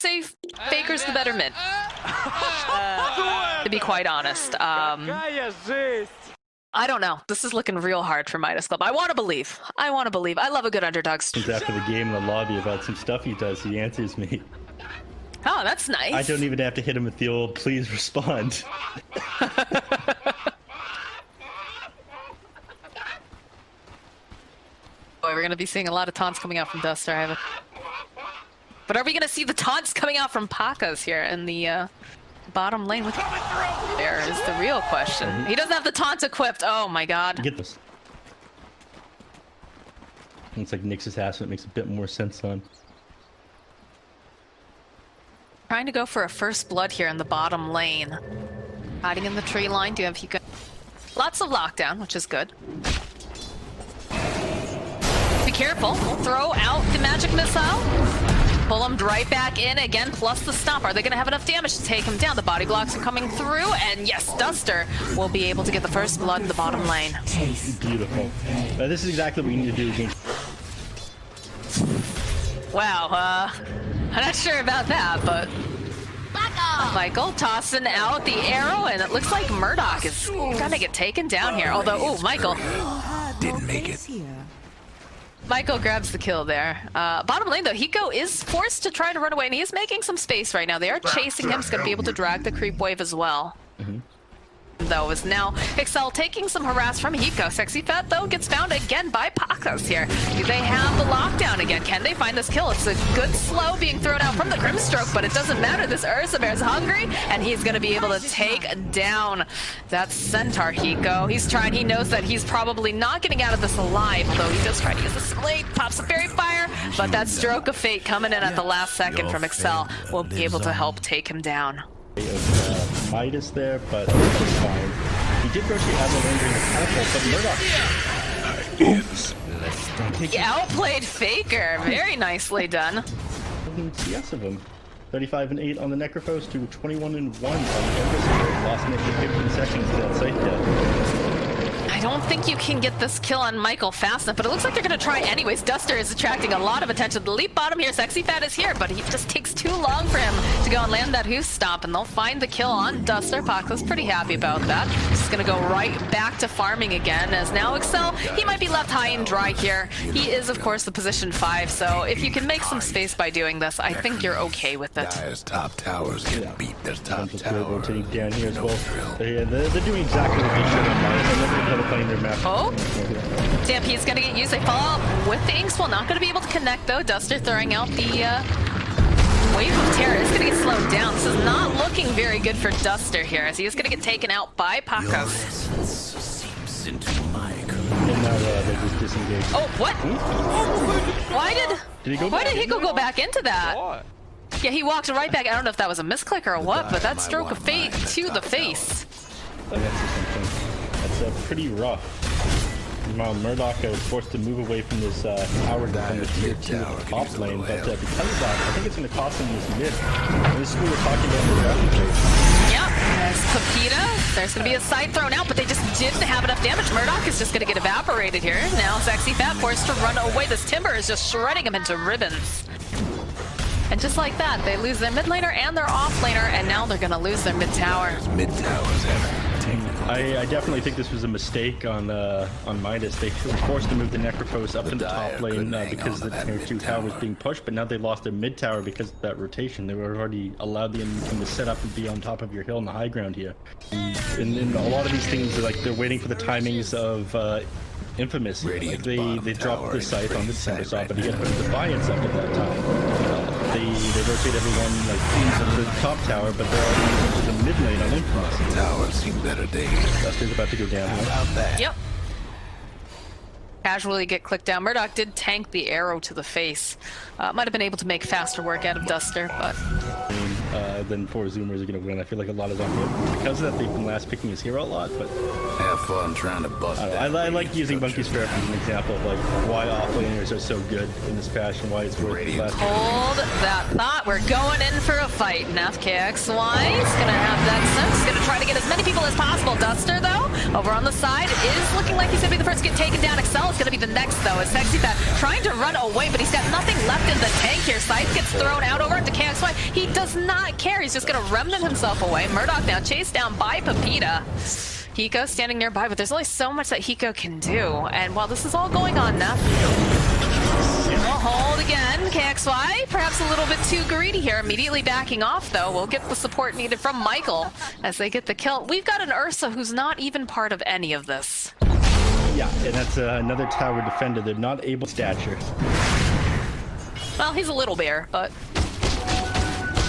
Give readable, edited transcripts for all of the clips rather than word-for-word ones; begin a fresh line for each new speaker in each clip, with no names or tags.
say Faker's the better mid. To be quite honest. I don't know. This is looking real hard for Midas Club. I want to believe. I want to believe. I love a good underdog.
After the game in the lobby about some stuff he does, he answers me.
Oh, that's nice.
I don't even have to hit him with the old please respond.
Boy, we're going to be seeing a lot of taunts coming out from Duster. But are we going to see the taunts coming out from Pakas here in the bottom lane? There is the real question. He doesn't have the taunts equipped. Oh my god.
Get this. It's like Nyx's ass, it makes a bit more sense on.
Trying to go for a first blood here in the bottom lane. Hiding in the tree line. Do you have Hiko? Lots of lockdown, which is good. Be careful. We'll throw out the magic missile. Pull him right back in again, plus the stomp. Are they going to have enough damage to take him down? The body blocks are coming through, and yes, Duster will be able to get the first blood in the bottom lane.
Beautiful. This is exactly what we need to do against.
Wow, I'm not sure about that, but Michael tossing out the arrow, and it looks like Murdoch is gonna get taken down here. Although, oh, Michael
didn't make it.
Michael grabs the kill there. Bottom lane though, Hiko is forced to try to run away, and he is making some space right now. They are chasing him. He's gonna be able to drag the creep wave as well. Though is now Excel taking some harass from Hiko. Sexy Fat though gets found again by Pakas here. Do they have the lockdown again? Can they find this kill? It's a good slow being thrown out from the Grimstroke, but it doesn't matter. This Ursa Bear's hungry, and he's gonna be able to take down that Centaur Hiko. He's trying, he knows that he's probably not getting out of this alive, although he does try to use the Slate, pops a Fairy Fire, but that Stroke of Fate coming in at the last second from Excel will be able to help take him down.
Of Midas there, but it's fine. He did rotate out the lane during the catapult, but Murdoch.
He outplayed Faker. Very nicely done.
CS of him. 35 and 8 on the Necrophos to 21 and 1 on the Empress. Lost Nick for 15 seconds to that site kill.
I don't think you can get this kill on Michael fast enough, but it looks like they're going to try anyways. Duster is attracting a lot of attention. The leap bottom here, Sexy Fat is here, but he just takes too long for him to go and land that hoof stomp, and they'll find the kill on Duster. Paca's pretty happy about that. Just going to go right back to farming again, as now Excel, he might be left high and dry here. He is, of course, the position 5, so if you can make some space by doing this, I think you're okay with it.
Dyer's top towers get beat. There's top tower.
Rotating down here as well. They're doing exactly what they should have done. They're playing their map.
Oh, Stampede's gonna get used. They fall with the Inkswell. Not gonna be able to connect though. Duster throwing out the Wave of Terror. Is gonna get slowed down. This is not looking very good for Duster here, as he is gonna get taken out by Pakas. Oh, what? Why did Hiko go back into that? Yeah, he walked right back. I don't know if that was a misclick or what, but that Stroke of Fate to the face.
That's pretty rough. Murdoch was forced to move away from this tower down the tier 2 top lane, but because of that, I think it's going to cost him this mid. And this is what we're talking about in the draft phase.
Yep, there's Pepita. There's going to be a side thrown out, but they just didn't have enough damage. Murdoch is just going to get evaporated here. Now Sexy Fat forced to run away. This Timber is just shredding him into ribbons. And just like that, they lose their mid laner and their off laner, and now they're going to lose their mid tower.
Mid towers
I definitely think this was a mistake on Midas. They were forced to move the Necrophos up in the top lane because the tier 2 tower was being pushed, but now they lost their mid tower because of that rotation. They were already allowed the enemy to set up and be on top of your hill in the high ground here. And a lot of these things are like they're waiting for the timings of Infamous. Like they dropped the scythe on the center side, but he had put Defiance up at that time. They rotate everyone like into the top tower, but they're all into the mid lane on Infamous.
Tower's seen better days.
Duster's about to go down.
How about that?
Yep. Casually get clicked down. Murdoch did tank the arrow to the face. Might have been able to make faster work out of Duster, but...
Then 4 Zoomers are going to win. I feel like a lot of them because of that they've been last picking his hero a lot, but...
Have fun trying to bust
I like using Monkey's Fair as an example of like why offlaners are so good in this fashion, why it's worth less.
Hold that thought. We're going in for a fight. And FKXY is going to have that sense. Going to try to get as many people as possible. Duster, though, Over on the side, is looking like he's going to be the first to get taken down. Excel is going to be the next, though, as Sexy Fat trying to run away, but he's got nothing left in the tank here. Scythe gets thrown out over into KXY. He does not care. He's just going to remnant himself away. Murdoch now chased down by Pepita. Hiko standing nearby, but there's only so much that Hiko can do. And while this is all going on now, we'll hold again. KXY, perhaps a little bit too greedy here. Immediately backing off, though. We'll get the support needed from Michael as they get the kill. We've got an Ursa who's not even part of any of this.
Yeah, and that's another tower defender. They're not able to stature.
Well, he's a little bear, but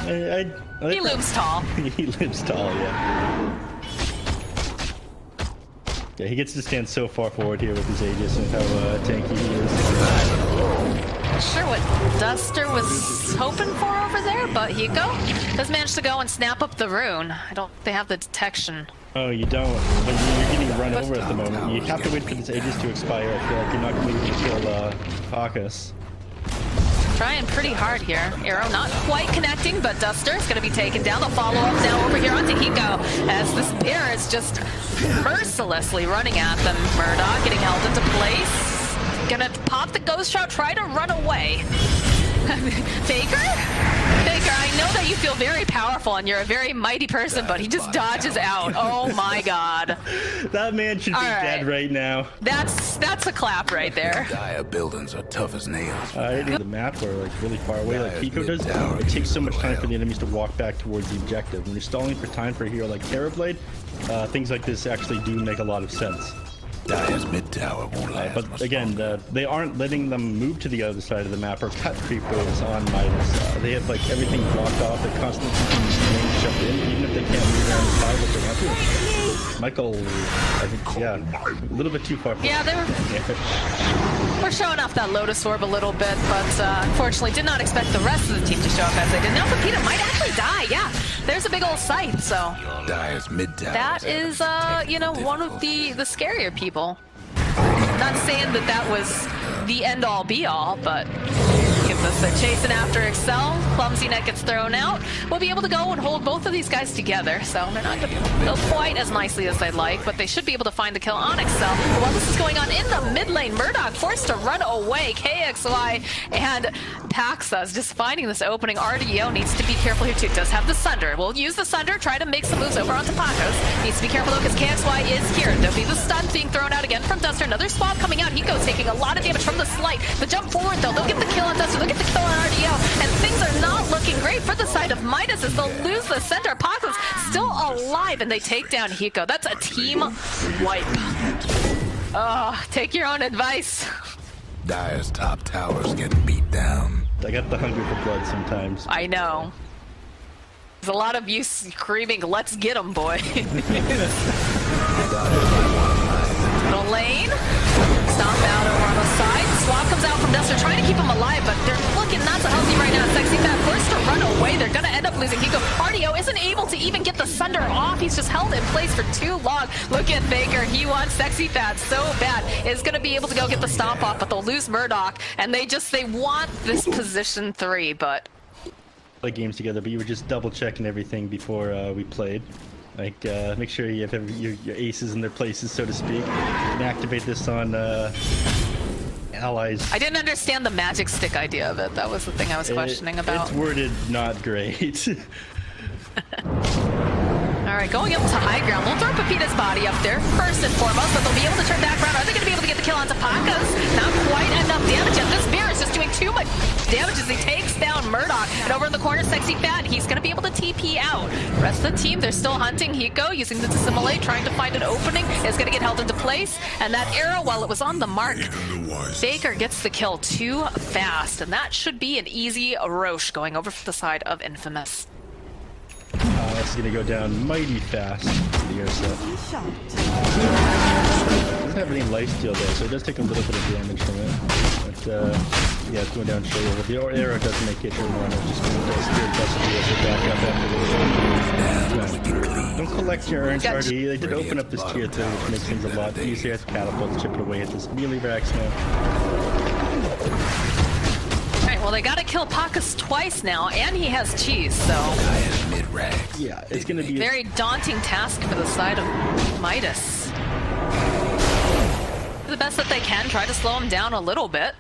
he
looms tall.
He looms tall, yeah. Yeah, he gets to stand so far forward here with his Aegis and how tanky he is.
Not sure what Duster was hoping for over there, but Hiko does manage to go and snap up the rune. I don't think they have the detection.
Oh, you don't. But you're getting run over at the moment. You have to wait for this Aegis to expire. I feel like you're not going to be able to kill Bacchus.
Trying pretty hard here. Arrow not quite connecting, but Duster is going to be taken down. The follow-up now over here onto Hiko as this bear is just mercilessly running at them. Murdoch getting held into place. Gonna pop the ghost shot, try to run away. Faker? Faker, I know that you feel very powerful and you're a very mighty person, but he just dodges out. Oh my god.
That man should be dead right now.
That's a clap right there.
Dire buildings are tough as nails.
The map are like really far away, like Hiko does. It takes so much time for the enemies to walk back towards the objective. When you're stalling for time for a hero like Terrorblade, things like this actually do make a lot of sense.
Dire's mid tower won't last
But
much
again, they aren't letting them move to the other side of the map or cut creep waves on Midas. They have like everything blocked off. They're constantly keeping these shoved in, even if they can't move around the side what they want to. Michael, I think, yeah, a little bit too far.
Yeah, we're showing off that Lotus Orb a little bit, but unfortunately did not expect the rest of the team to show up as they did. Now Pepita might actually die, yeah. There's a big old scythe, so
Dire's mid tower.
that is, you know, one of the scarier people. Not saying that that was the end-all be-all, but gives us they're chasing after Excel. Clumsy Net gets thrown out. We'll be able to go and hold both of these guys together, so they're not going to build quite as nicely as they'd like, but they should be able to find the kill on Excel. But while this is going on in the mid lane, Murdoch forced to run away. KXY and Paxa's just finding this opening. RDO needs to be careful here too. Does have the Sunder. We'll use the Sunder, try to make some moves over onto Pacos. Needs to be careful though because KXY is here. There'll be the stun being thrown out again from Duster. Another swap coming out. Hiko's taking a lot of damage from the slight. The jump forward though, they'll get the kill on Duster. They'll get the kill on RDO. And things are not looking great for the side of Midas as they'll lose the center. Pacos still alive and they take down Hiko. That's a team wipe. Oh, take your own advice.
Dire's top tower's getting beat down.
I got the hunger for blood sometimes.
I know. There's a lot of you screaming, let's get him, boy. Middle lane. Stomp out over on the side. Swap comes out from Duster, trying to keep him alive, but they're looking not so healthy right now. Sexy Fat forced to run away. They're going to end up losing Hiko. RDO isn't able to even get the Sunder off. He's just held in place for too long. Look at Baker. He wants Sexy Fat so bad. Is going to be able to go get the stomp off, but they'll lose Murdoch, and they want this position 3, but...
Play games together, but you were just double checking everything before we played. Like, make sure you have your aces in their places, so to speak, and activate this on allies.
I didn't understand the magic stick idea of it. That was the thing I was questioning about.
It's worded not great.
Alright, going up to high ground. We'll throw Pepita's body up there first and foremost, but they'll be able to turn back around. Are they going to be able to get the kill onto Pacos? Not quite enough damage yet. This bear is just doing too much damage as he takes down Murdoch. And over in the corner, Sexy Fat, he's going to be able to TP out. The rest of the team, they're still hunting Hiko, using the Dissimulate, trying to find an opening. It's going to get held into place. And that arrow, while it was on the mark, Baker gets the kill too fast. And that should be an easy Roche going over for the side of Infamous.
That's gonna go down mighty fast. The Ursa doesn't have any lifesteal though, so it does take a little bit of damage from it. But yeah, it's going down straight over. The arrow doesn't make it anymore. It's just going to steer back up after. Don't collect your urns, RD. They did open up this tier 3, which makes things a lot easier. As catapults chip it away at this melee racks now.
Well, they gotta kill Pacos twice now, and he has cheese, so...
Yeah, it's gonna be...
Very daunting task for the side of Midas. The best that they can, try to slow him down a little bit.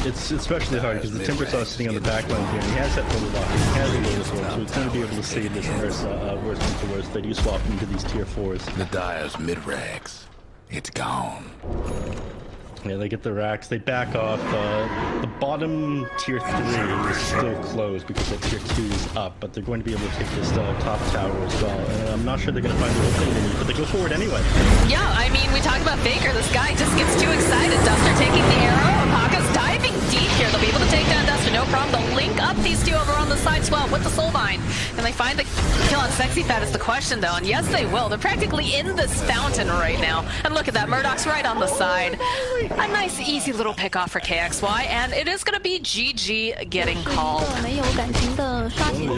It's especially hard because the Timbersaw is sitting on the back line here, and he has that total lock, and he has a lotus one, so it's going to be able to save this Ursa worse than to worse. They do swap into these tier 4s.
The Dire's mid-rags. It's gone.
Yeah, they get the racks, they back off. The bottom tier 3 is still closed because that tier 2 is up, but they're going to be able to take this top tower as well. And I'm not sure they're going to find the opening they need, but they go forward anyway.
Yeah, I mean, we talk about Faker. This guy just gets too excited. Duster taking the arrow. Apaka's diving deep here. They'll be able to take down Duster, no problem. They'll link up these two over on the side swell with the Soulbind. And they find the kill on Sexy Pad is the question, though. And yes, they will. They're practically in this fountain right now. And look at that. Murdoch's right on the side. A nice, easy little pick off for KXY. And it is going to be GG getting called.
没有感情的刷新。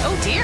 Oh dear.